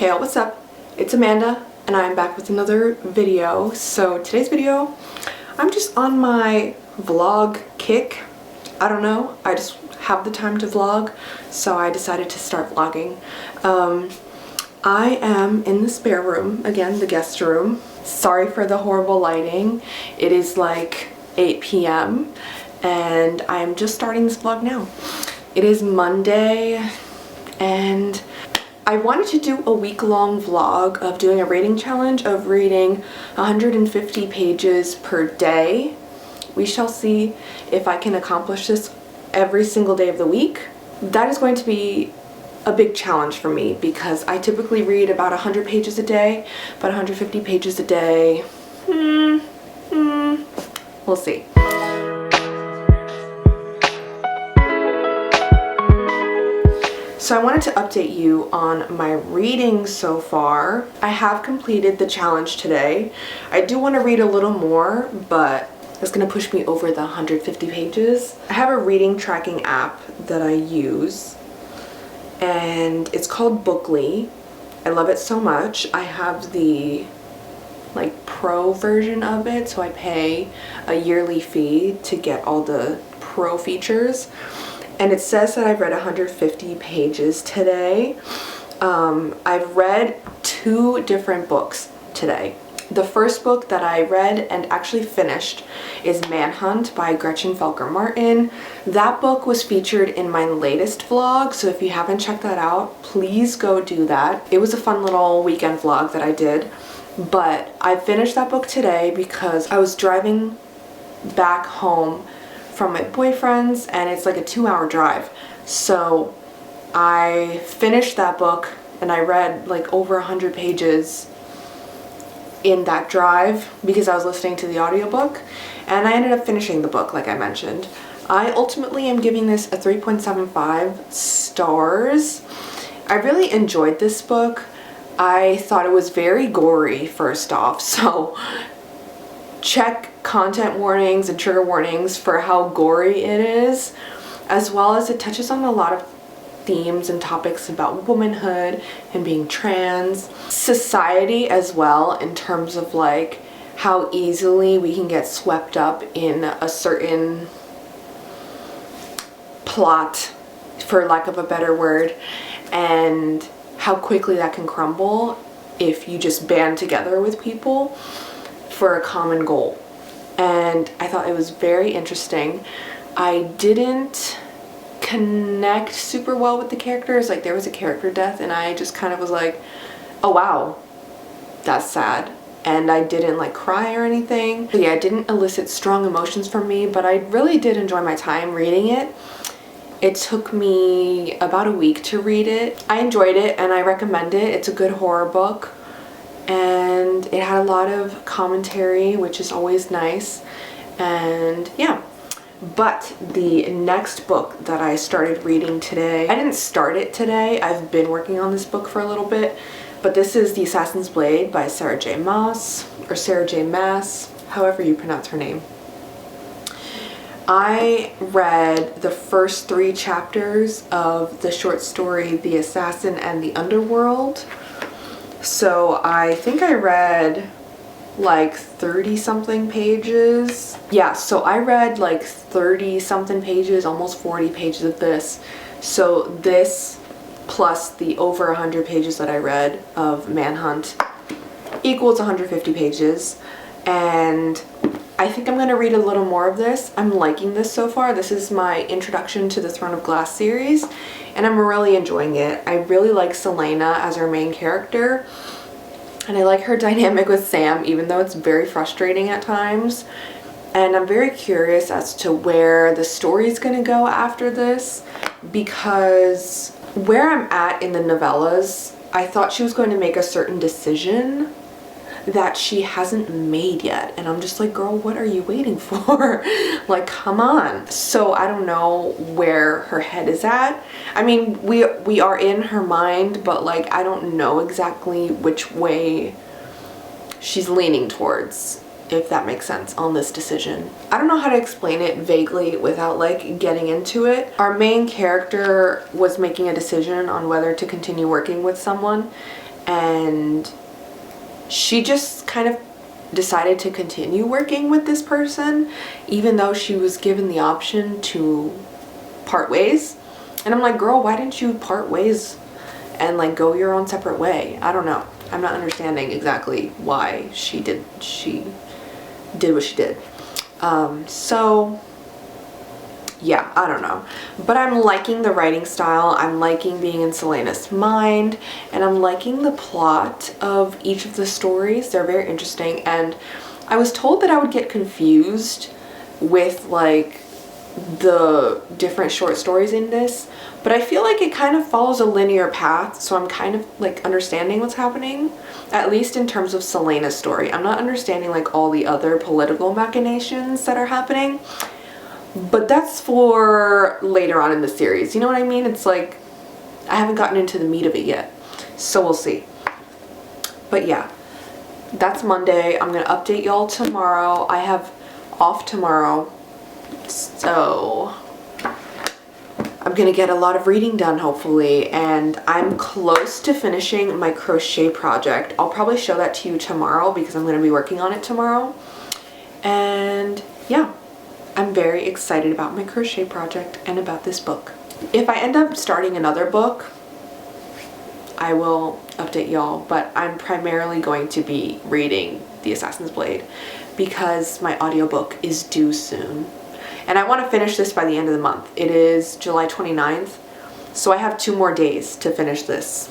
Hey, what's up? It's Amanda and I'm back with another video. So today's video, I'm just on my vlog kick. I don't know, I just have the time to vlog, so I decided to start vlogging. I am in the spare room, again, the guest room. Sorry for the horrible lighting. It is like 8 p.m. and I'm just starting this vlog now. It is Monday and I wanted to do a week-long vlog of doing a reading challenge of reading 150 pages per day. We shall see if I can accomplish this every single day of the week. That is going to be a big challenge for me because I typically read about 100 pages a day, but 150 pages a day, we'll see. So I wanted to update you on my reading so far. I have completed the challenge today. I do want to read a little more, but it's going to push me over the 150 pages. I have a reading tracking app that I use, and it's called Bookly. I love it so much. I have the pro version of it, so I pay a yearly fee to get all the pro features. And it says that I've read 150 pages today. I've read 2 different books today. The first book that I read and actually finished is Manhunt by Gretchen Felker-Martin. That book was featured in my latest vlog, so if you haven't checked that out, please go do that. It was a fun little weekend vlog that I did, but I finished that book today because I was driving back home from my boyfriend's and it's like a 2-hour drive. So I finished that book and I read like over 100 pages in that drive because I was listening to the audiobook, and I ended up finishing the book like I mentioned. I ultimately am giving this a 3.75 stars. I really enjoyed this book. I thought it was very gory first off, so check content warnings and trigger warnings for how gory it is, as well as it touches on a lot of themes and topics about womanhood and being trans, society as well, in terms of like how easily we can get swept up in a certain plot, for lack of a better word, and how quickly that can crumble if you just band together with people for a common goal. And I thought it was very interesting. I didn't connect super well with the characters. Like, there was a character death and I just kind of was like, oh wow, that's sad. And I didn't like cry or anything. But yeah, it didn't elicit strong emotions from me, but I really did enjoy my time reading it. It took me about a week to read it. I enjoyed it and I recommend it. It's a good horror book. And it had a lot of commentary, which is always nice. And yeah, but the next book that I started reading today, I didn't start it today, I've been working on this book for a little bit, but this is The Assassin's Blade by Sarah J Maas, or Sarah J Maas, however you pronounce her name. I read the first 3 chapters of the short story The Assassin and the Underworld. So I think I read like 30 something pages. Yeah, so I read like 30 something pages, almost 40 pages of this. So this plus the over 100 pages that I read of Manhunt equals 150 pages. And I think I'm going to read a little more of this. I'm liking this so far. This is my introduction to the Throne of Glass series, and I'm really enjoying it. I really like Selena as our main character, and I like her dynamic with Sam, even though it's very frustrating at times. And I'm very curious as to where the story's going to go after this, because where I'm at in the novellas, I thought she was going to make a certain decision that she hasn't made yet, and I'm just like, girl, what are you waiting for? Like, come on. So I don't know where her head is at. I mean, we are in her mind, but like, I don't know exactly which way she's leaning towards, if that makes sense, on this decision. I don't know how to explain it vaguely without like getting into it. Our main character was making a decision on whether to continue working with someone, and she just kind of decided to continue working with this person even though she was given the option to part ways. And I'm like, girl, why didn't you part ways and like go your own separate way? I don't know. I'm not understanding exactly why she did what she did. So yeah, I don't know. But I'm liking the writing style. I'm liking being in Selena's mind, and I'm liking the plot of each of the stories. They're very interesting, and I was told that I would get confused with like the different short stories in this, but I feel like it kind of follows a linear path, so I'm kind of like understanding what's happening, at least in terms of Selena's story. I'm not understanding like all the other political machinations that are happening, but that's for later on in the series. You know what I mean? It's like I haven't gotten into the meat of it yet, so we'll see. But yeah, that's Monday. I'm gonna update y'all tomorrow. I have off tomorrow, so I'm gonna get a lot of reading done hopefully, and I'm close to finishing my crochet project. I'll probably show that to you tomorrow because I'm gonna be working on it tomorrow. And yeah, I'm very excited about my crochet project and about this book. If I end up starting another book, I will update y'all, but I'm primarily going to be reading The Assassin's Blade because my audiobook is due soon. And I want to finish this by the end of the month. It is July 29th, so I have 2 more days to finish this.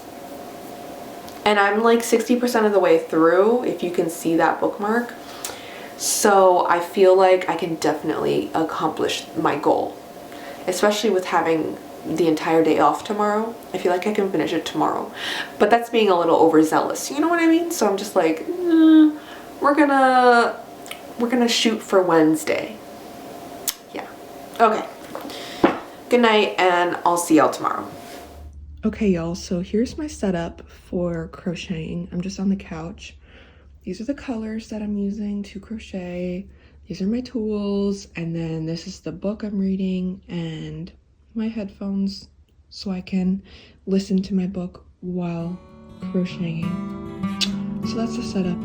And I'm like 60% of the way through, if you can see that bookmark. So I feel like I can definitely accomplish my goal, especially with having the entire day off tomorrow. I feel like I can finish it tomorrow, but that's being a little overzealous, you know what I mean? So I'm just like, we're gonna shoot for Wednesday. Yeah. Okay. Good night, and I'll see y'all tomorrow. Okay, y'all, so here's my setup for crocheting. I'm just on the couch. These are the colors that I'm using to crochet. These are my tools, and then this is the book I'm reading and my headphones so I can listen to my book while crocheting. So that's the setup.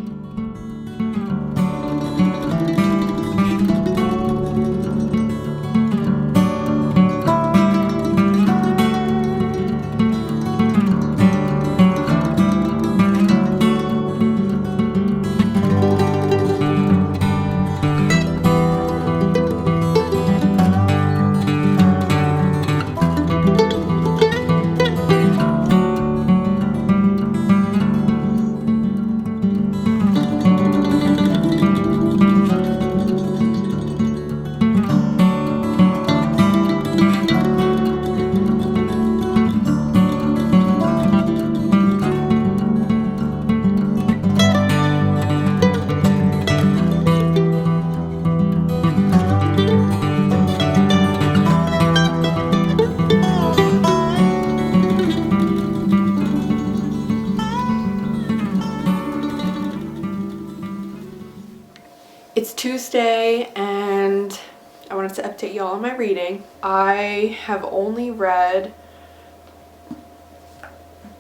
It's Tuesday, and I wanted to update y'all on my reading. I have only read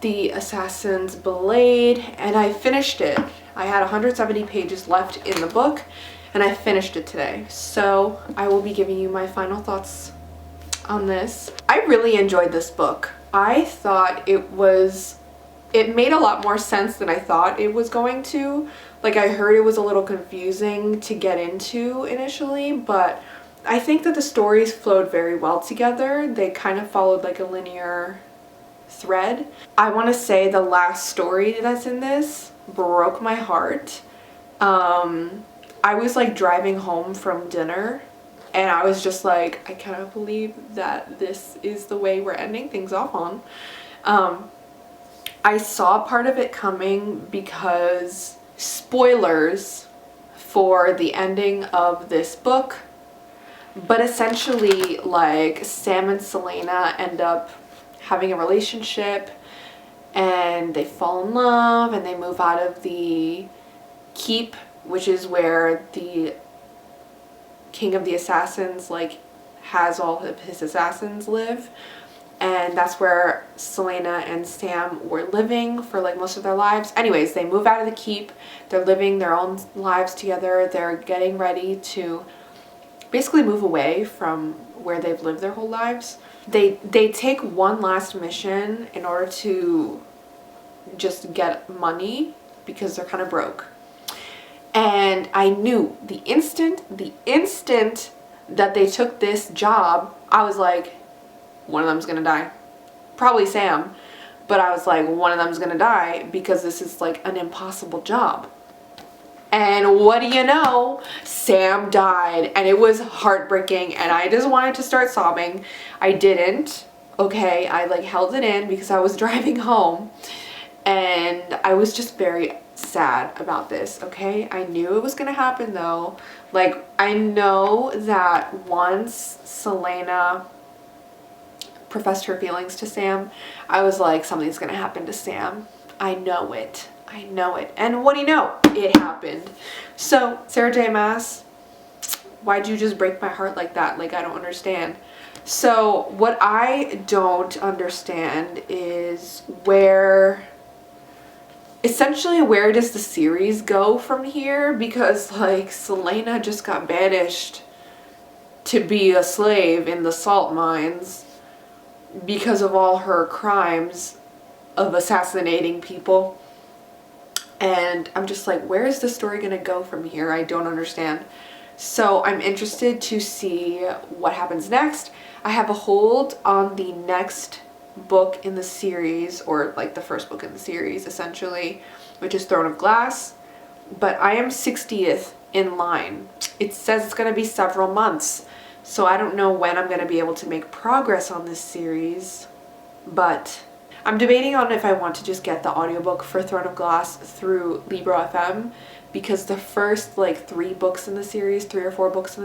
The Assassin's Blade, and I finished it. I had 170 pages left in the book, and I finished it today. So I will be giving you my final thoughts on this. I really enjoyed this book. I thought it made a lot more sense than I thought it was going to. Like, I heard it was a little confusing to get into initially, but I think that the stories flowed very well together. They kind of followed like a linear thread. I want to say the last story that's in this broke my heart. I was like driving home from dinner, and I was just like, I cannot believe that this is the way we're ending things off on. I saw part of it coming because spoilers for the ending of this book, but essentially like Sam and Selena end up having a relationship, and they fall in love, and they move out of the keep, which is where the king of the assassins like has all of his assassins live, and that's where Selena and Sam were living for like most of their lives. Anyways, they move out of the keep. They're living their own lives together. They're getting ready to basically move away from where they've lived their whole lives. They take one last mission in order to just get money because they're kind of broke. And I knew the instant that they took this job, I was like, one of them's gonna die. Probably Sam, but I was like, one of them's gonna die because this is like an impossible job. And what do you know? Sam died, and it was heartbreaking, and I just wanted to start sobbing. I didn't, okay? I like held it in because I was driving home, and I was just very sad about this, okay? I knew it was gonna happen though. Like, I know that once Selena professed her feelings to Sam, I was like, something's gonna happen to Sam. I know it. I know it. And what do you know? It happened. So, Sarah J. Maas, why'd you just break my heart like that? Like, I don't understand. So, what I don't understand is essentially where does the series go from here? Because like Selena just got banished to be a slave in the salt mines because of all her crimes of assassinating people. And I'm just like, where is the story gonna go from here? I don't understand. So I'm interested to see what happens next. I have a hold on the next book in the series, or like the first book in the series essentially, which is Throne of Glass, but I am 60th in line. It says it's going to be several months, so I don't know when I'm going to be able to make progress on this series, but I'm debating on if I want to just get the audiobook for Throne of Glass through Libro FM, because the first like 3 or 4 books in the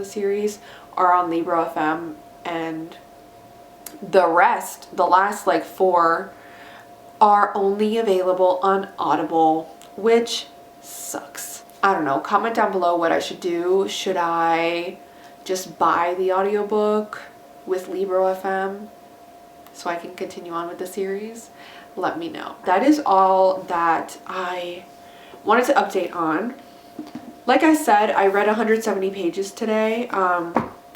series are on Libro FM, and the rest, the last like 4, are only available on Audible, which sucks. I don't know. Comment down below what I should do. Should I just buy the audiobook with Libro FM so I can continue on with the series? Let me know. That is all that I wanted to update on. Like I said, I read 170 pages today.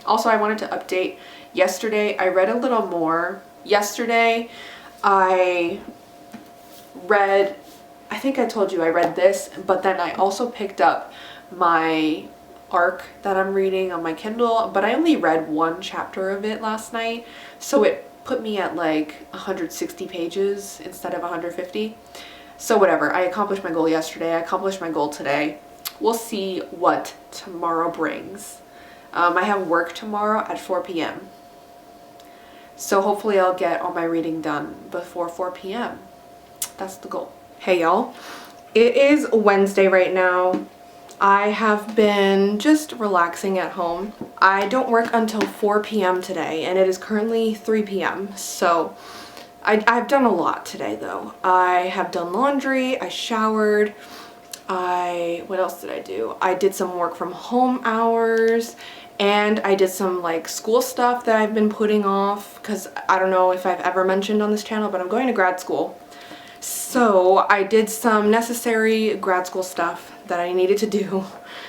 Also, I wanted to update. Yesterday, I read a little more. Yesterday, I read, I think I told you I read this, but then I also picked up my arc that I'm reading on my Kindle, but I only read 1 chapter of it last night, so it put me at like 160 pages instead of 150. So whatever, I accomplished my goal yesterday, I accomplished my goal today. We'll see what tomorrow brings. I have work tomorrow at 4 p.m. So hopefully I'll get all my reading done before 4 p.m. That's the goal. Hey y'all, it is Wednesday right now. I have been just relaxing at home. I don't work until 4 p.m. today, and it is currently 3 p.m. So I've done a lot today though. I have done laundry, I showered, what else did I do? I did some work from home hours, and I did some like school stuff that I've been putting off because I don't know if I've ever mentioned on this channel, but I'm going to grad school. So I did some necessary grad school stuff that I needed to do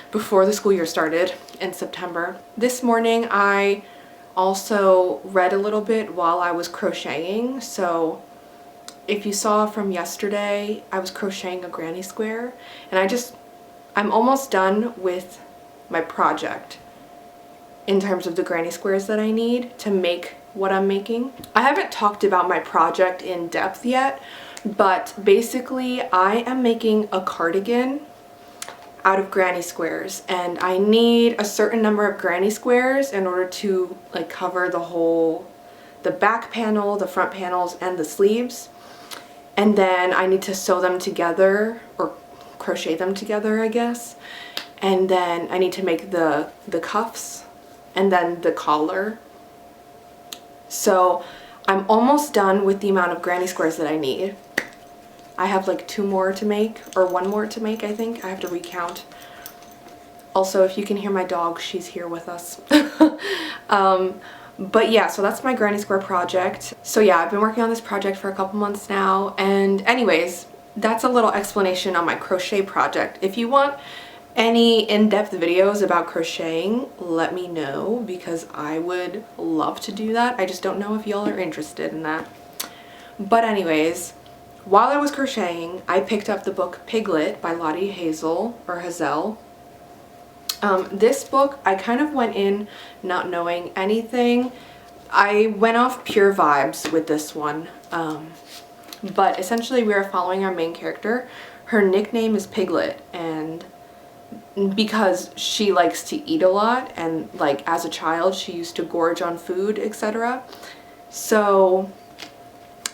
before the school year started in September. This morning I also read a little bit while I was crocheting. So if you saw from yesterday, I was crocheting a granny square, and I'm almost done with my project in terms of the granny squares that I need to make what I'm making. I haven't talked about my project in depth yet, but basically I am making a cardigan out of granny squares, and I need a certain number of granny squares in order to like cover the back panel, the front panels, and the sleeves. And then I need to sew them together, or crochet them together, I guess. And then I need to make the cuffs and then the collar. So I'm almost done with the amount of granny squares that I need. I have like 2 more to make, or 1 more to make, I think. I have to recount. Also, if you can hear my dog, she's here with us. But yeah, so that's my granny square project. So yeah, I've been working on this project for a couple months now, and anyways, that's a little explanation on my crochet project. If you want any in-depth videos about crocheting, let me know, because I would love to do that. I just don't know if y'all are interested in that. But anyways, while I was crocheting, I picked up the book Piglet by Lottie Hazel, or Hazel. This book, I kind of went in not knowing anything. I went off pure vibes with this one. But essentially we are following our main character. Her nickname is Piglet, and because she likes to eat a lot, and like as a child she used to gorge on food, etc. So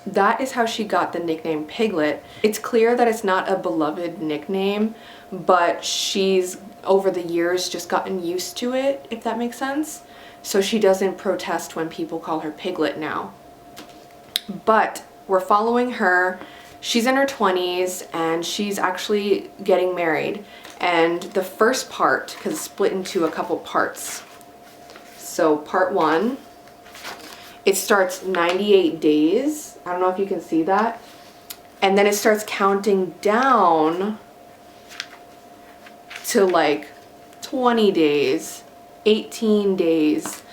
that is how she got the nickname Piglet. It's clear that it's not a beloved nickname, but she's over the years just gotten used to it, if that makes sense. So she doesn't protest when people call her Piglet now. But we're following her. She's in her 20s and she's actually getting married. And the first part, because it's split into a couple parts. So part 1, it starts 98 days. I don't know if you can see that. And then it starts counting down to like 20 days, 18 days,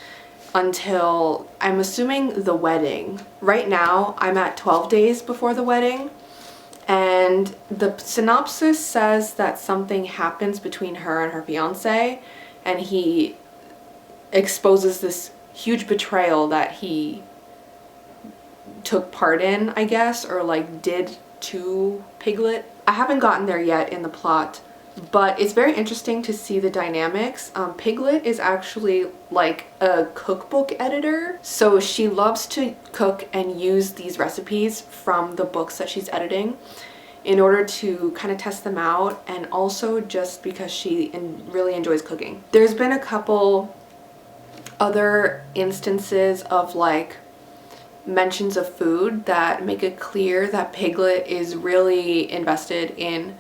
until I'm assuming the wedding. Right now I'm at 12 days before the wedding, and the synopsis says that something happens between her and her fiance, and he exposes this huge betrayal that he took part in, I guess, or like did to Piglet. I haven't gotten there yet in the plot, but it's very interesting to see the dynamics. Piglet is actually like a cookbook editor, so she loves to cook and use these recipes from the books that she's editing in order to kind of test them out, and also just because she really enjoys cooking. There's been a couple other instances of like mentions of food that make it clear that Piglet is really invested in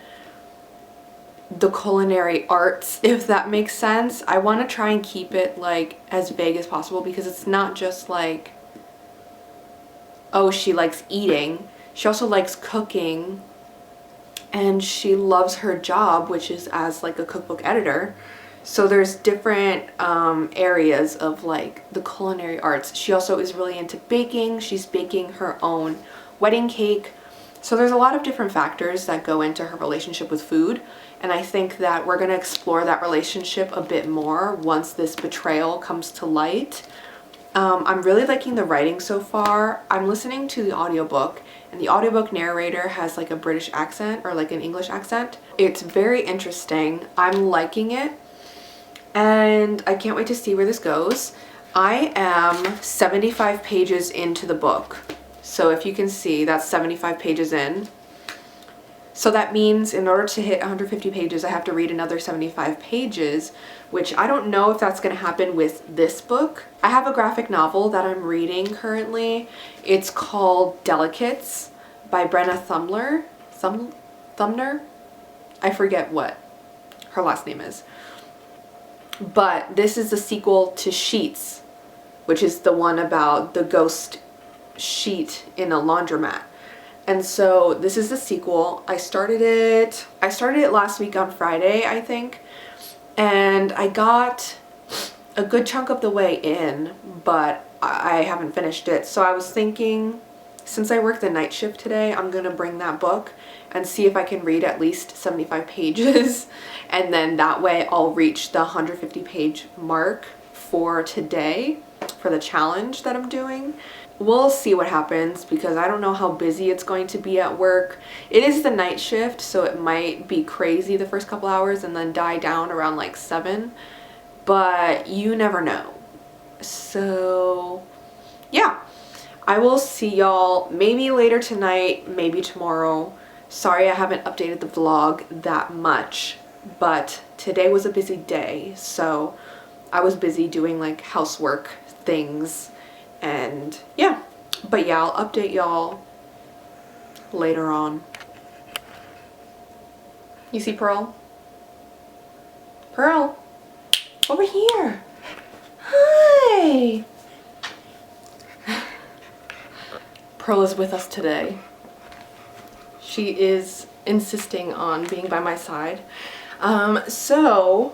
the culinary arts, if that makes sense. I want to try and keep it like as vague as possible, because it's not just like, oh, she likes eating. She also likes cooking, and she loves her job, which is as like a cookbook editor. So there's different areas of like the culinary arts. She also is really into baking. She's baking her own wedding cake. So there's a lot of different factors that go into her relationship with food. And I think that we're going to explore that relationship a bit more once this betrayal comes to light. I'm really liking the writing so far. I'm listening to the audiobook, and the audiobook narrator has like a British accent, or like an English accent. It's very interesting. I'm liking it, and I can't wait to see where this goes. I am 75 pages into the book. So if you can see, that's 75 pages in. So that means in order to hit 150 pages, I have to read another 75 pages, which I don't know if that's going to happen with this book. I have a graphic novel that I'm reading currently. It's called Delicates by Brenna Thumler. Thumner? I forget what her last name is. But this is the sequel to Sheets, which is the one about the ghost sheet in a laundromat. And so this is the sequel. I started it last week on Friday, I think. And I got a good chunk of the way in, but I haven't finished it. So I was thinking, since I work the night shift today, I'm gonna bring that book and see if I can read at least 75 pages. And then that way I'll reach the 150 page mark for today, for the challenge that I'm doing. We'll see what happens, because I don't know how busy it's going to be at work. It is the night shift, so it might be crazy the first couple hours and then die down around like 7, but you never know. So yeah, I will see y'all maybe later tonight, maybe tomorrow. Sorry I haven't updated the vlog that much, but today was a busy day, so I was busy doing like housework things. And yeah, but yeah, I'll update y'all later on. You see Pearl? Pearl, over here. Hi. Pearl is with us today. She is insisting on being by my side. So,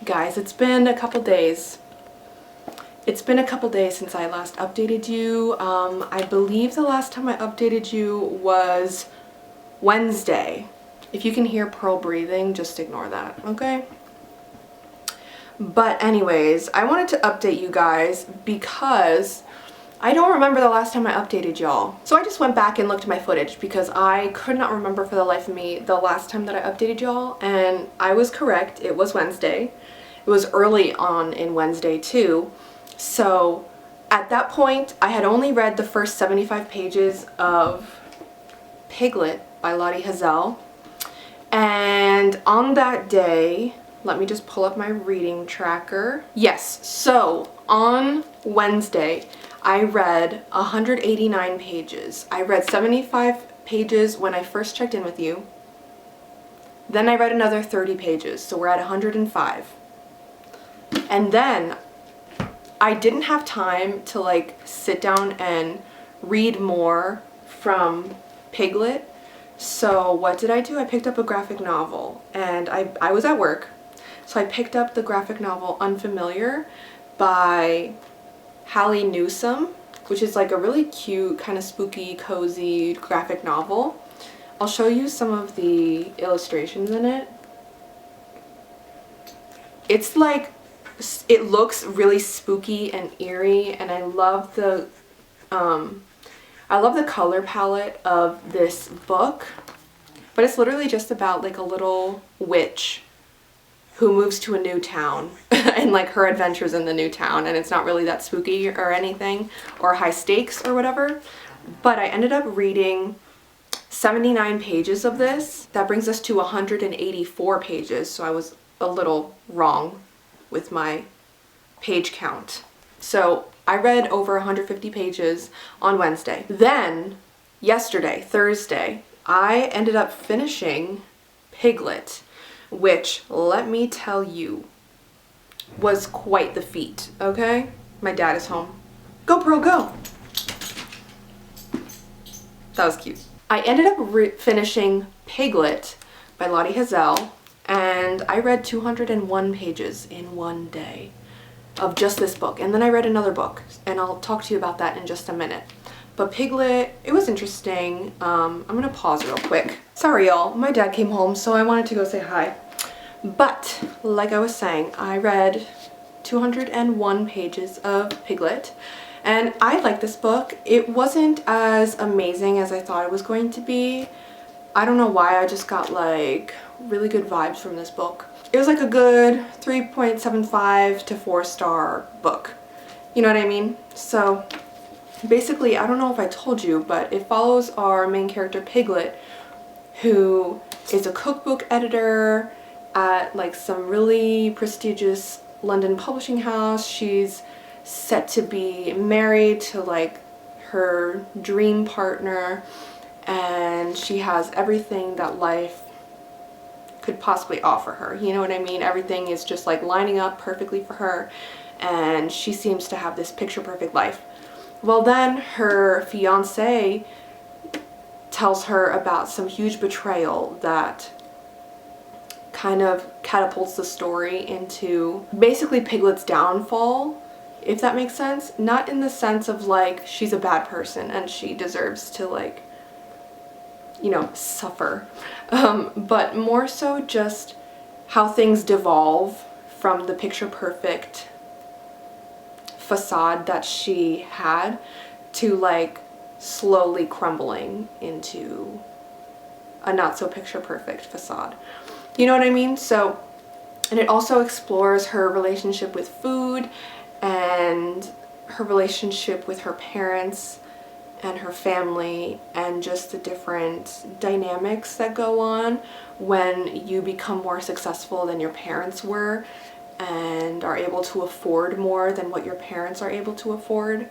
guys, it's been a couple days. It's been a couple days since I last updated you. I believe the last time I updated you was Wednesday. If you can hear Pearl breathing, just ignore that, okay? But anyways, I wanted to update you guys because I don't remember the last time I updated y'all. So I just went back and looked at my footage because I could not remember for the life of me the last time that I updated y'all, and I was correct. It was Wednesday. It was early on in Wednesday too. So at that point, I had only read the first 75 pages of Piglet by Lottie Hazell. And on that day, let me just pull up my reading tracker. Yes, so on Wednesday, I read 189 pages. I read 75 pages when I first checked in with you. Then I read another 30 pages, so we're at 105. And then I didn't have time to like sit down and read more from Piglet. So what did I do? I picked up a graphic novel, and I was at work. So I picked up the graphic novel Unfamiliar by Hallie Newsome, which is like a really cute, kind of spooky, cozy graphic novel. I'll show you some of the illustrations in it. It's like, it looks really spooky and eerie, and I love the color palette of this book. But it's literally just about like a little witch who moves to a new town and like her adventures in the new town, and it's not really that spooky or anything or high stakes or whatever. But I ended up reading 79 pages of this. That brings us to 184 pages, so I was a little wrong with my page count. So I read over 150 pages on Wednesday. Then yesterday, Thursday, I ended up finishing Piglet, which, let me tell you, was quite the feat, okay? My dad is home. Go, Pearl, go! That was cute. I ended up finishing Piglet by Lottie Hazell, and I read 201 pages in one day of just this book. And then I read another book, and I'll talk to you about that in just a minute. But Piglet, it was interesting. I'm gonna pause real quick. Sorry y'all, my dad came home, so I wanted to go say hi. But like I was saying, I read 201 pages of Piglet, and I liked this book. It wasn't as amazing as I thought it was going to be. I don't know why, I just got like really good vibes from this book. It was like a good 3.75 to 4-star book. You know what I mean? So basically, I don't know if I told you, but it follows our main character Piglet, who is a cookbook editor at like some really prestigious London publishing house. She's set to be married to like her dream partner, and she has everything that life could possibly offer her. You know what I mean? Everything is just like lining up perfectly for her, and she seems to have this picture perfect life. Well, then her fiance tells her about some huge betrayal that kind of catapults the story into basically Piglet's downfall, if that makes sense. Not in the sense of like she's a bad person and she deserves to like, you know, suffer, but more so just how things devolve from the picture perfect facade that she had to like slowly crumbling into a not so picture perfect facade. You know what I mean? So, and it also explores her relationship with food and her relationship with her parents and her family, and just the different dynamics that go on when you become more successful than your parents were and are able to afford more than what your parents are able to afford.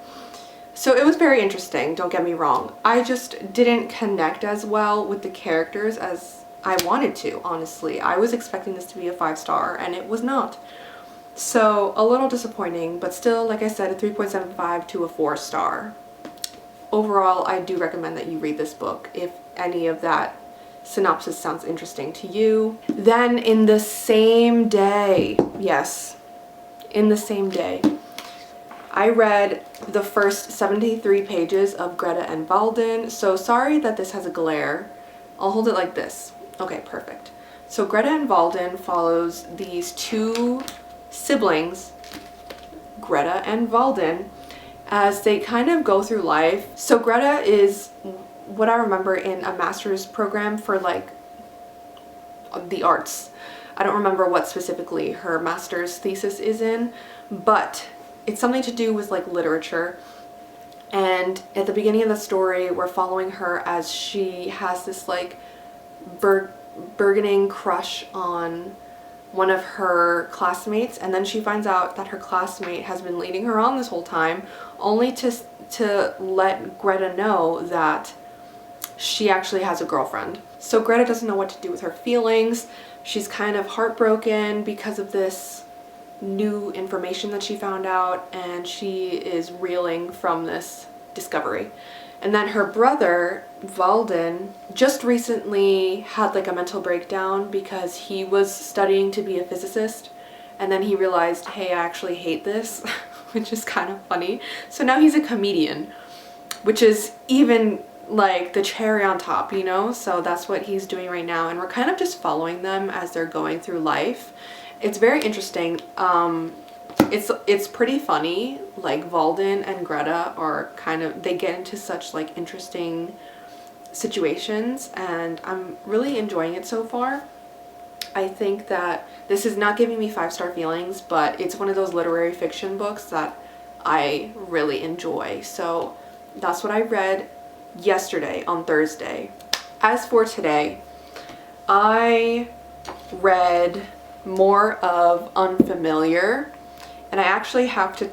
So it was very interesting, don't get me wrong. I just didn't connect as well with the characters as I wanted to, honestly. I was expecting this to be a 5-star, and it was not. So a little disappointing, but still, like I said, a 3.75 to a 4-star. overall, I do recommend that you read this book if any of that synopsis sounds interesting to you. Then in the same day, yes, in the same day, I read the first 73 pages of Greta and Valden. So sorry that this has a glare. I'll hold it like this. Okay, perfect. So Greta and Valden follows these two siblings, Greta and Valden, as they kind of go through life. So Greta is what I remember in a master's program for like the arts. I don't remember what specifically her master's thesis is in, but it's something to do with like literature. And at the beginning of the story, we're following her as she has this like burgeoning crush on one of her classmates, and then she finds out that her classmate has been leading her on this whole time, only to let Greta know that she actually has a girlfriend. So Greta doesn't know what to do with her feelings. She's kind of heartbroken because of this new information that she found out, and she is reeling from this discovery. And then her brother, Valden, just recently had like a mental breakdown because he was studying to be a physicist, and then he realized, hey, I actually hate this, which is kind of funny. So now he's a comedian, which is even like the cherry on top, you know? So that's what he's doing right now, and we're kind of just following them as they're going through life. It's very interesting. It's pretty funny. Like Valden and Greta are kind of, they get into such like interesting situations, and I'm really enjoying it so far. I think that this is not giving me 5-star feelings, but it's one of those literary fiction books that I really enjoy. So that's what I read yesterday on Thursday. As for today, I read more of Unfamiliar, and I actually have to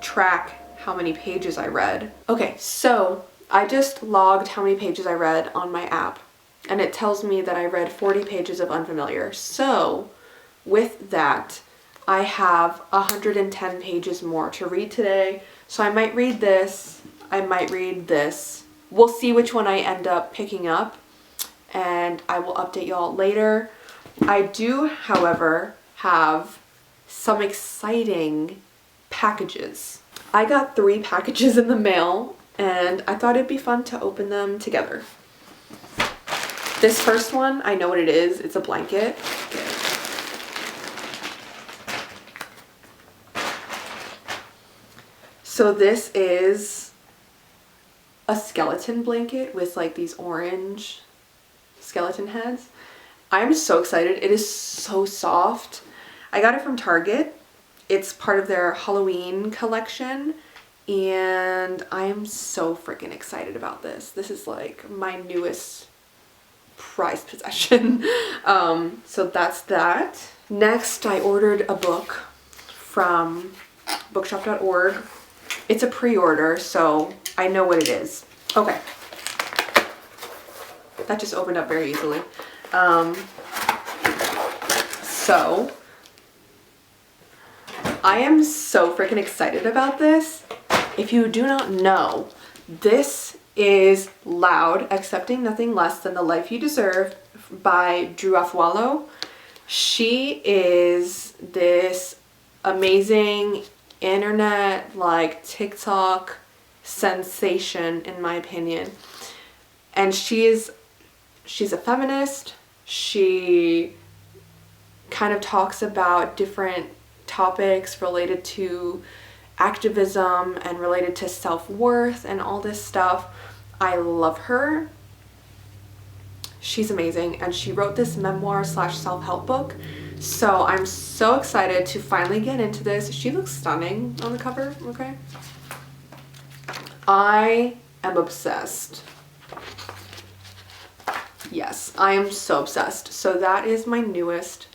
track how many pages I read. Okay, so I just logged how many pages I read on my app, and it tells me that I read 40 pages of Unfamiliar. So with that, I have 110 pages more to read today. So I might read this, I might read this. We'll see which one I end up picking up, and I will update y'all later. I do, however, have some exciting packages. I got 3 packages in the mail, and I thought it'd be fun to open them together. This first one, I know what it is. It's a blanket. So this is a skeleton blanket with like these orange skeleton heads. I'm so excited. It is so soft. I got it from Target. It's part of their Halloween collection, and I am so freaking excited about this. This is like my newest prized possession. So that's that. Next, I ordered a book from bookshop.org. It's a pre-order, so I know what it is. Okay. That just opened up very easily. So I am so freaking excited about this. If you do not know, this is Loud, Accepting Nothing Less Than the Life You Deserve by Drew Afualo. She is this amazing internet, like TikTok sensation, in my opinion. And she's a feminist. She kind of talks about different topics related to activism and related to self-worth and all this stuff. I love her. She's amazing, and she wrote this memoir / self-help book. So I'm so excited to finally get into this. She looks stunning on the cover, okay? I am obsessed. Yes, I am so obsessed. So that is my newest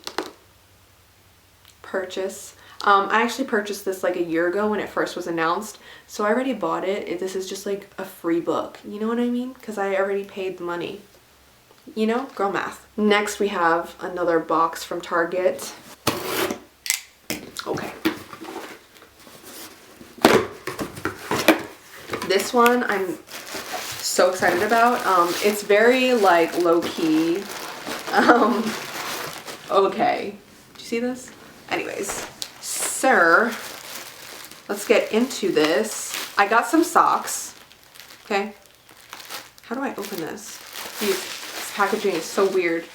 purchase. I actually purchased this like a year ago when it first was announced, so I already bought it. This is just like a free book, you know what I mean? Because I already paid the money. You know, girl math. Next we have another box from Target. Okay. This this one I'm so excited about. It's very like low-key. Okay. Do you see this? Anyways, so let's get into this. I got some socks. Okay. How do I open this? This packaging is so weird.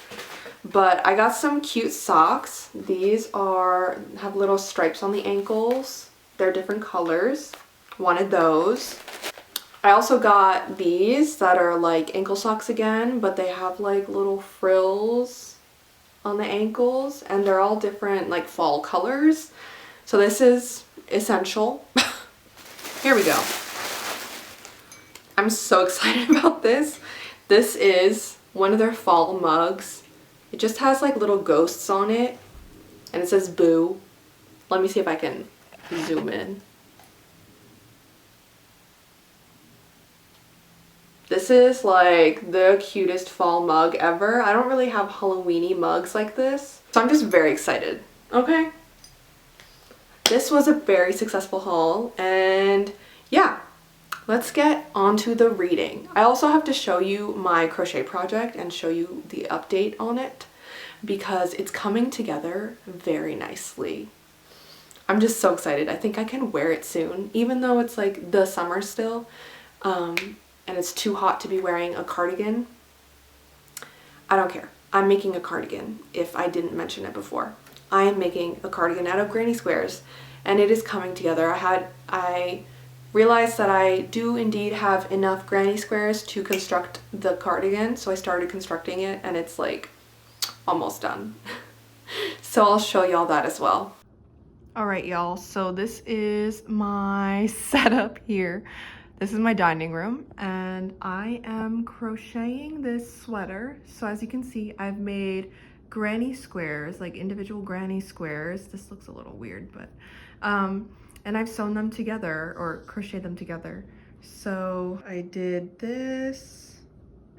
But I got some cute socks. These have little stripes on the ankles. They're different colors. Wanted those. I also got these that are like ankle socks again, but they have like little frills on the ankles, and they're all different like fall colors. So this is essential. Here we go. I'm so excited about this. This is one of their fall mugs. It just has like little ghosts on it, and it says boo. Let me see if I can zoom in. This is like the cutest fall mug ever. I don't really have Halloween-y mugs like this, so I'm just very excited. Okay. This was a very successful haul, and yeah, let's get onto the reading. I also have to show you my crochet project and show you the update on it because it's coming together very nicely. I'm just so excited. I think I can wear it soon, even though it's like the summer still. And it's too hot to be wearing a cardigan. I don't care. I'm making a cardigan, if I didn't mention it before. I am making a cardigan out of granny squares, and it is coming together. I realized that I do indeed have enough granny squares to construct the cardigan, so I started constructing it, and it's like almost done. So I'll show y'all that as well. All right, y'all, so this is my setup here. This is my dining room, and I am crocheting this sweater. So as you can see, I've made granny squares, like individual granny squares. This looks a little weird, but, and I've sewn them together or crocheted them together. So I did this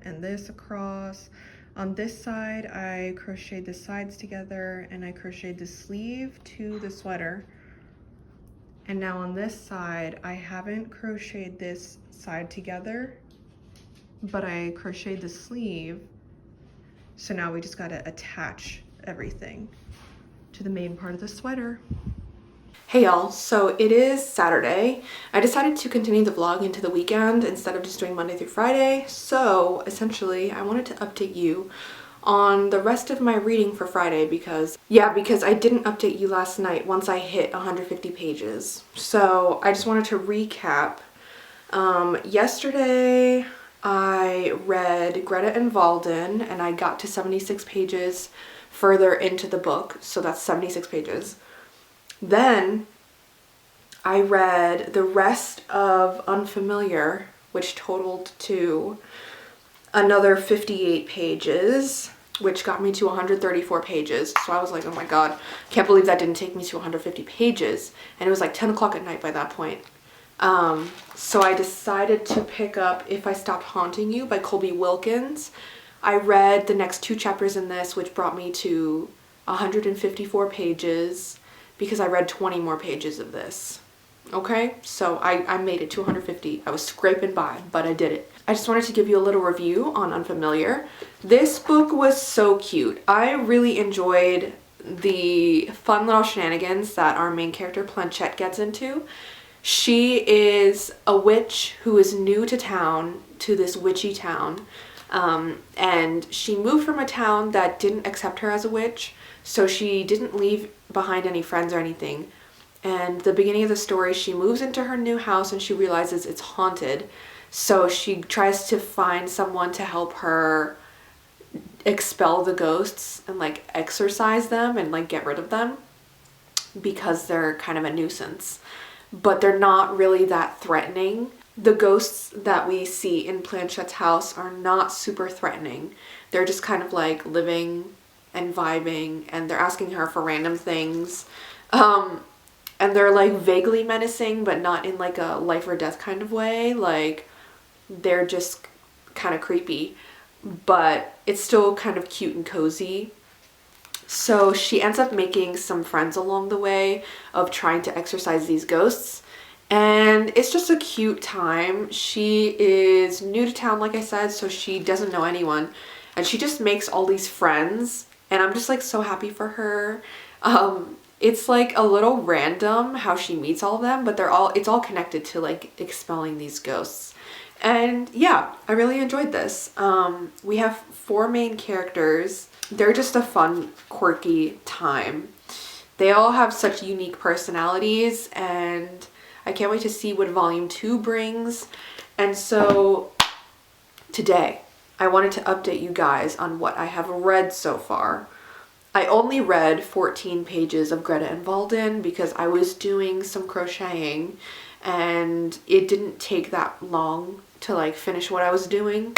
and this across. On this side, I crocheted the sides together, and I crocheted the sleeve to the sweater. And now on this side, I haven't crocheted this side together, but I crocheted the sleeve. So now we just gotta attach everything to the main part of the sweater. Hey y'all, so it is Saturday. I decided to continue the vlog into the weekend instead of just doing Monday through Friday. So essentially, I wanted to update you on the rest of my reading for Friday because I didn't update you last night once I hit 150 pages. So I just wanted to recap. Yesterday I read Greta and Walden, and I got to 76 pages further into the book, so that's 76 pages. Then I read the rest of Unfamiliar, which totaled to another 58 pages, which got me to 134 pages. So I was like, oh my god, can't believe that didn't take me to 150 pages. And it was like 10 o'clock at night by that point. So I decided to pick up If I Stopped Haunting You by Colby Wilkins. I read the next 2 chapters in this, which brought me to 154 pages because I read 20 more pages of this. Okay, so I made it to 150. I was scraping by, but I did it. I just wanted to give you a little review on Unfamiliar. This book was so cute. I really enjoyed the fun little shenanigans that our main character Planchette gets into. She is a witch who is new to town, to this witchy town, and she moved from a town that didn't accept her as a witch, so she didn't leave behind any friends or anything. And the beginning of the story, she moves into her new house and she realizes it's haunted. So she tries to find someone to help her expel the ghosts and like exorcise them and like get rid of them because they're kind of a nuisance. But they're not really that threatening. The ghosts that we see in Planchette's house are not super threatening. They're just kind of like living and vibing, and they're asking her for random things. And they're like vaguely menacing, but not in like a life or death kind of way. Like they're just kind of creepy, but it's still kind of cute and cozy. So she ends up making some friends along the way of trying to exorcise these ghosts. And it's just a cute time. She is new to town, like I said, so she doesn't know anyone. And she just makes all these friends. And I'm just like so happy for her. It's like a little random how she meets all of them, but it's all connected to like expelling these ghosts. And yeah, I really enjoyed this. We have 4 main characters. They're just a fun, quirky time. They all have such unique personalities, and I can't wait to see what volume 2 brings. And so today I wanted to update you guys on what I have read so far. I only read 14 pages of Greta and Walden because I was doing some crocheting and it didn't take that long to like finish what I was doing.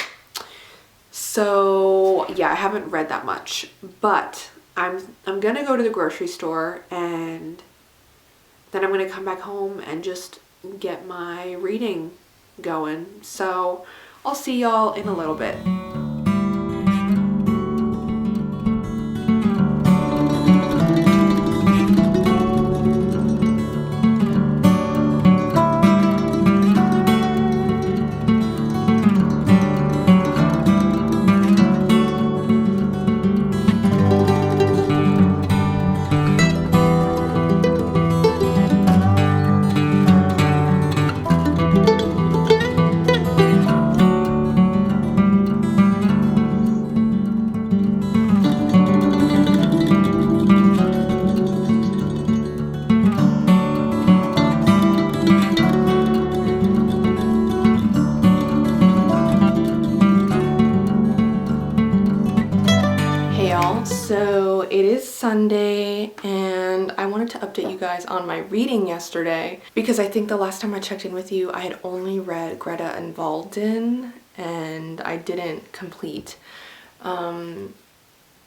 So yeah, I haven't read that much, but I'm gonna go to the grocery store and then I'm gonna come back home and just get my reading going. So I'll see y'all in a little bit. Hey y'all, so it is Sunday and I wanted to update you guys on my reading yesterday because I think the last time I checked in with you I had only read Greta and Walden and I didn't complete the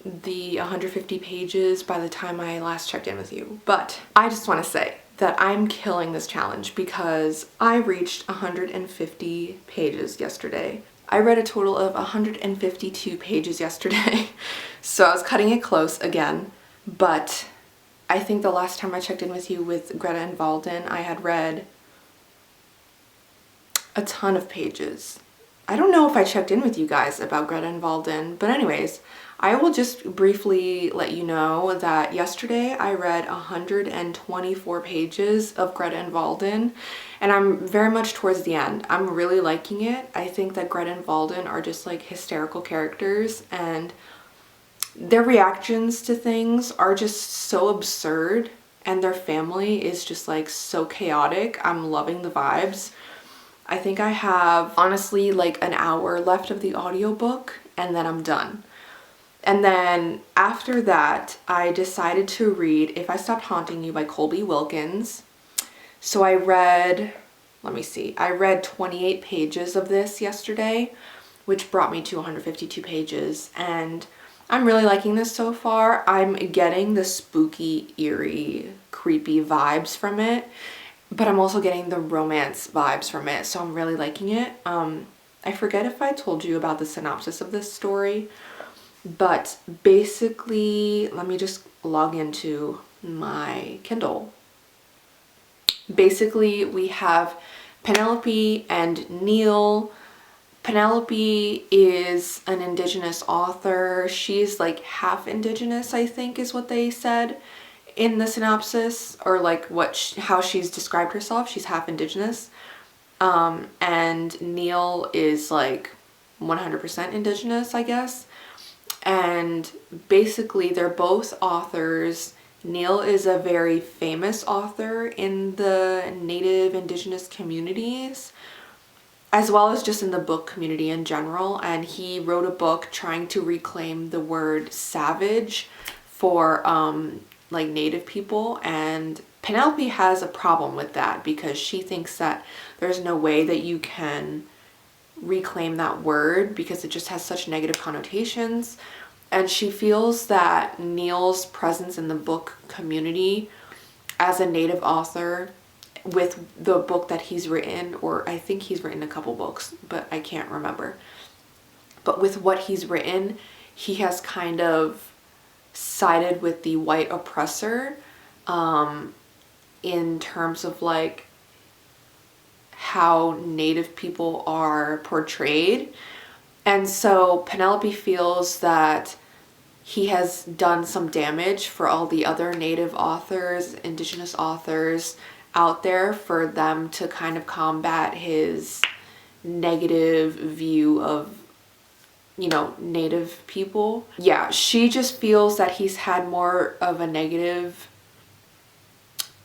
150 pages by the time I last checked in with you. But I just want to say that I'm killing this challenge because I reached 150 pages yesterday. I read a total of 152 pages yesterday, so I was cutting it close again, but I think the last time I checked in with you with Greta and Walden, I had read a ton of pages. I don't know if I checked in with you guys about Greta and Walden, but anyways, I will just briefly let you know that yesterday I read 124 pages of Greta and Walden, and I'm very much towards the end. I'm really liking it. I think that Greta and Walden are just like hysterical characters, and their reactions to things are just so absurd, and their family is just like so chaotic. I'm loving the vibes. I think I have honestly like an hour left of the audiobook and then I'm done. And then after that, I decided to read If I Stopped Haunting You by Colby Wilkins. So I read, let me see, I read 28 pages of this yesterday, which brought me to 152 pages. And I'm really liking this so far. I'm getting the spooky, eerie, creepy vibes from it, but I'm also getting the romance vibes from it, so I'm really liking it. I forget if I told you about the synopsis of this story, but basically, let me just log into my Kindle. Basically, we have Penelope and Neil. Penelope is an Indigenous author. She's like half Indigenous, I think is what they said in the synopsis, or like how she's described herself. She's half Indigenous. And Neil is like 100% Indigenous, I guess. And basically they're both authors. Neil is a very famous author in the Native Indigenous communities, as well as just in the book community in general. And he wrote a book trying to reclaim the word savage for like Native people, and Penelope has a problem with that because she thinks that there's no way that you can reclaim that word because it just has such negative connotations. And she feels that Neil's presence in the book community as a Native author with the book that he's written, or I think he's written a couple books, but I can't remember. But with what he's written, he has kind of sided with the white oppressor in terms of like how Native people are portrayed. And so Penelope feels that he has done some damage for all the other Native authors, Indigenous authors out there, for them to kind of combat his negative view of, you know, Native people. Yeah, she just feels that he's had more of a negative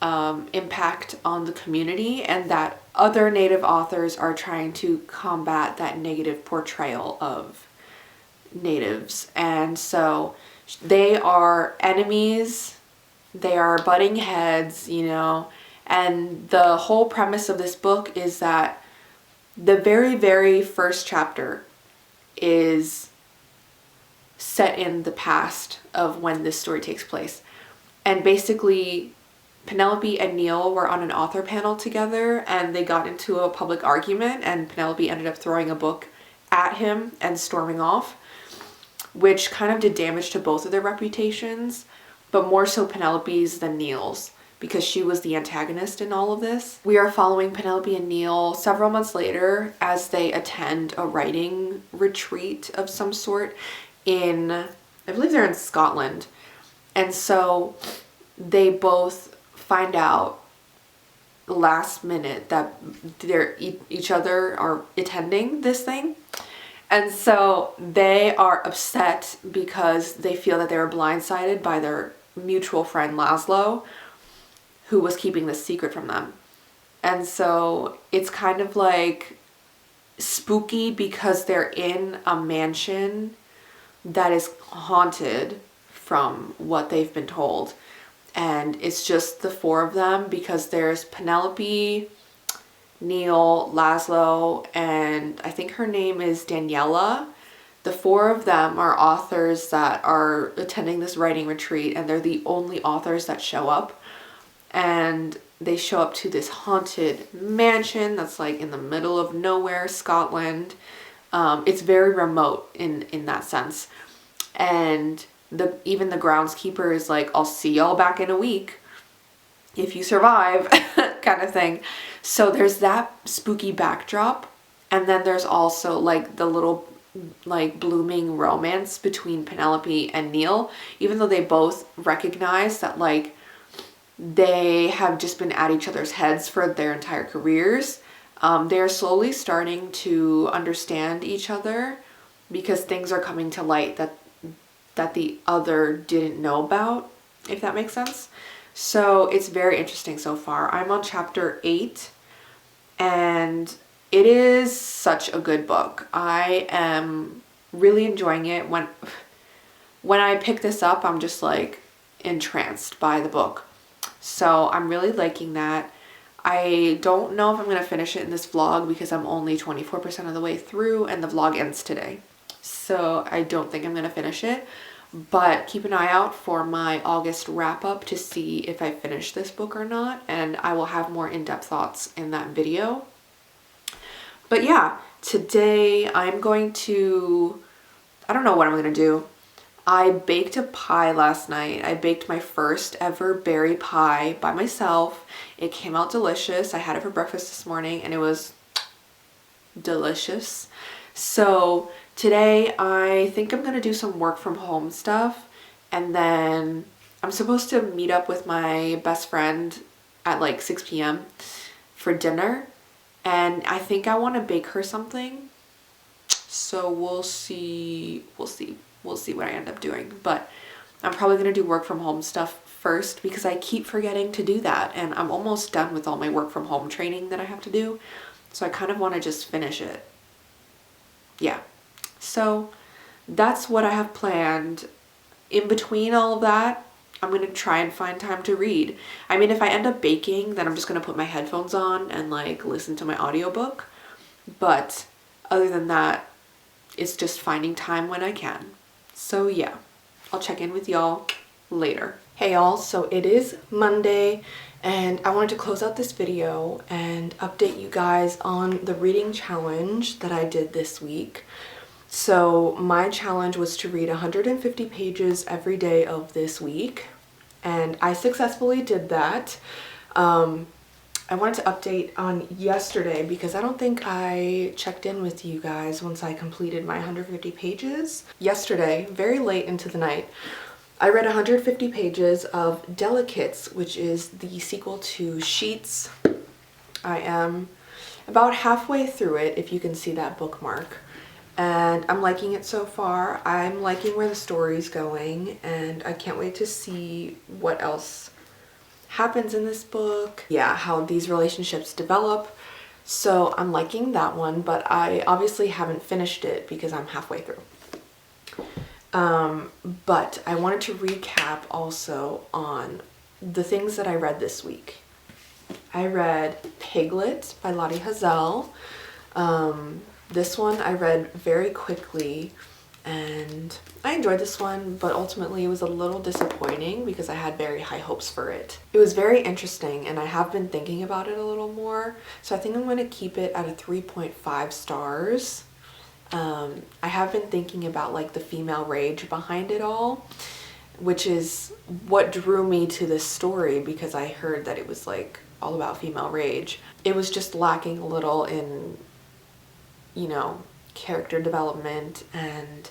impact on the community, and that other Native authors are trying to combat that negative portrayal of Natives. And so they are enemies, they are butting heads, you know. And the whole premise of this book is that the very, very first chapter is set in the past of when this story takes place. And basically, Penelope and Neil were on an author panel together, and they got into a public argument, and Penelope ended up throwing a book at him and storming off, which kind of did damage to both of their reputations, but more so Penelope's than Neil's, because she was the antagonist in all of this. We are following Penelope and Neil several months later as they attend a writing retreat of some sort in, I believe they're in Scotland. And so they both find out last minute that each other are attending this thing. And so they are upset because they feel that they were blindsided by their mutual friend Laszlo, who was keeping this secret from them. And so it's kind of like spooky because they're in a mansion that is haunted from what they've been told. And it's just the four of them, because there's Penelope, Neil, Laszlo, and I think her name is Daniela. The four of them are authors that are attending this writing retreat, and they're the only authors that show up. And they show up to this haunted mansion that's like in the middle of nowhere, Scotland. It's very remote in that sense. And even the groundskeeper is like, I'll see y'all back in a week if you survive, kind of thing. So there's that spooky backdrop, and then there's also like the little like blooming romance between Penelope and Neil, even though they both recognize that like they have just been at each other's heads for their entire careers. They're slowly starting to understand each other, because things are coming to light that the other didn't know about, if that makes sense. So it's very interesting so far. I'm on chapter 8, and it is such a good book. I am really enjoying it. When I pick this up, I'm just like entranced by the book. So I'm really liking that. I don't know if I'm going to finish it in this vlog, because I'm only 24% of the way through and the vlog ends today. So I don't think I'm going to finish it. But keep an eye out for my August wrap up to see if I finish this book or not, and I will have more in-depth thoughts in that video. But yeah, today I'm going to, I don't know what I'm going to do. I baked a pie last night. I baked my first ever berry pie by myself. It came out delicious. I had it for breakfast this morning and it was delicious. So today I think I'm gonna do some work from home stuff, and then I'm supposed to meet up with my best friend at like 6 p.m. for dinner, and I think I want to bake her something. So we'll see what I end up doing. But I'm probably gonna do work from home stuff first, because I keep forgetting to do that, and I'm almost done with all my work from home training that I have to do. So I kind of want to just finish it. Yeah, so that's what I have planned. In between all of that, I'm going to try and find time to read. I mean, if I end up baking, then I'm just going to put my headphones on and like listen to my audiobook. But other than that, it's just finding time when I can. So yeah, I'll check in with y'all later. Hey y'all, so it is Monday, and I wanted to close out this video and update you guys on the reading challenge that I did this week. So my challenge was to read 150 pages every day of this week, and I successfully did that. I wanted to update on yesterday because I don't think I checked in with you guys once I completed my 150 pages. Yesterday, very late into the night, I read 150 pages of Delicates, which is the sequel to Sheets. I am about halfway through it, if you can see that bookmark. And I'm liking it so far. I'm liking where the story's going, and I can't wait to see what else happens in this book. Yeah, how these relationships develop. So I'm liking that one, but I obviously haven't finished it because I'm halfway through. But I wanted to recap also on the things that I read this week. I read Piglet by Lottie Hazell. This one I read very quickly and I enjoyed this one, but ultimately it was a little disappointing because I had very high hopes for it. It was very interesting and I have been thinking about it a little more, so I think I'm going to keep it at a 3.5 stars. I have been thinking about like the female rage behind it all, which is what drew me to this story because I heard that it was like all about female rage. It was just lacking a little in, you know, character development and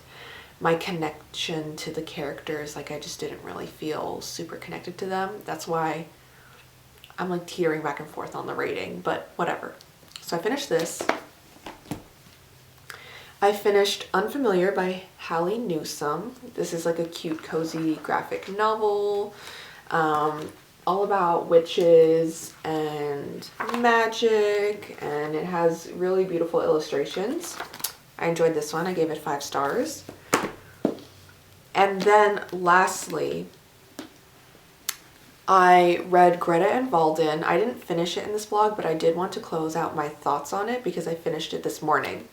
my connection to the characters. Like I just didn't really feel super connected to them. That's why I'm like teetering back and forth on the rating, but whatever. So I finished this. I finished Unfamiliar by Hallie Newsome. This is like a cute, cozy graphic novel, all about witches and magic, and it has really beautiful illustrations. I enjoyed this one. I gave it 5 stars. And then lastly, I read Greta and Valden. I didn't finish it in this vlog, but I did want to close out my thoughts on it because I finished it this morning.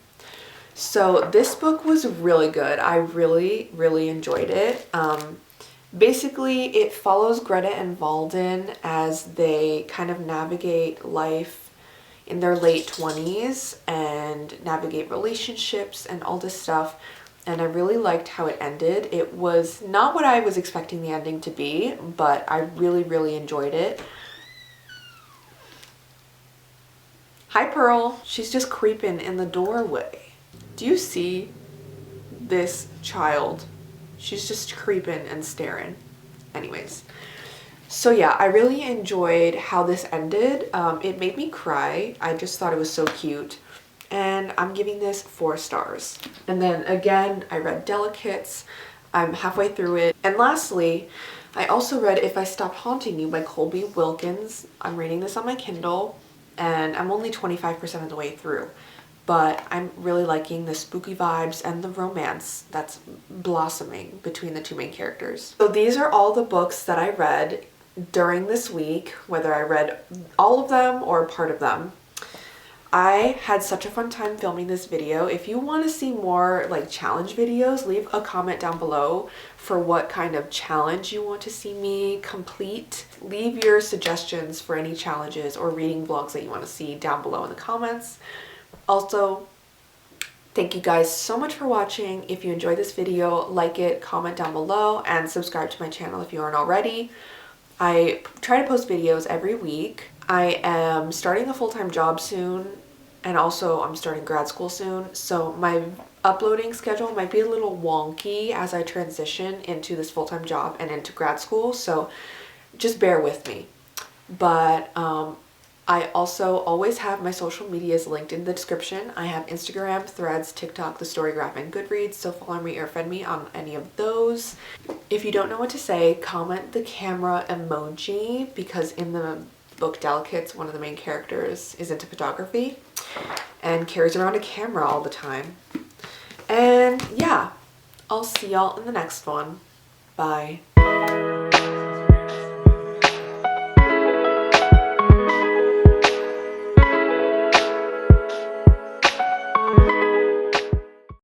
So this book was really good. I really, really enjoyed it. Basically, it follows Greta and Valden as they kind of navigate life in their late 20s and navigate relationships and all this stuff. And I really liked how it ended. It was not what I was expecting the ending to be, but I really, really enjoyed it. Hi, Pearl. She's just creeping in the doorway. Do you see this child? She's just creeping and staring. Anyways, so yeah, I really enjoyed how this ended. It made me cry. I just thought it was so cute. And I'm giving this 4 stars. And then again, I read Delicates. I'm halfway through it. And lastly, I also read If I Stopped Haunting You by Colby Wilkins. I'm reading this on my Kindle and I'm only 25% of the way through. But I'm really liking the spooky vibes and the romance that's blossoming between the two main characters. So these are all the books that I read during this week, whether I read all of them or part of them. I had such a fun time filming this video. If you want to see more like challenge videos, leave a comment down below for what kind of challenge you want to see me complete. Leave your suggestions for any challenges or reading vlogs that you want to see down below in the comments. Also, thank you guys so much for watching. If you enjoyed this video, like it, comment down below, and subscribe to my channel if you aren't already. I try to post videos every week. I am starting a full-time job soon, and also I'm starting grad school soon, so my uploading schedule might be a little wonky as I transition into this full-time job and into grad school, so just bear with me. But I also always have my social medias linked in the description. I have Instagram, Threads, TikTok, The Storygraph, and Goodreads, so follow me or friend me on any of those. If you don't know what to say, comment the camera emoji, because in the book Delicates, one of the main characters is into photography and carries around a camera all the time. And yeah, I'll see y'all in the next one. Bye.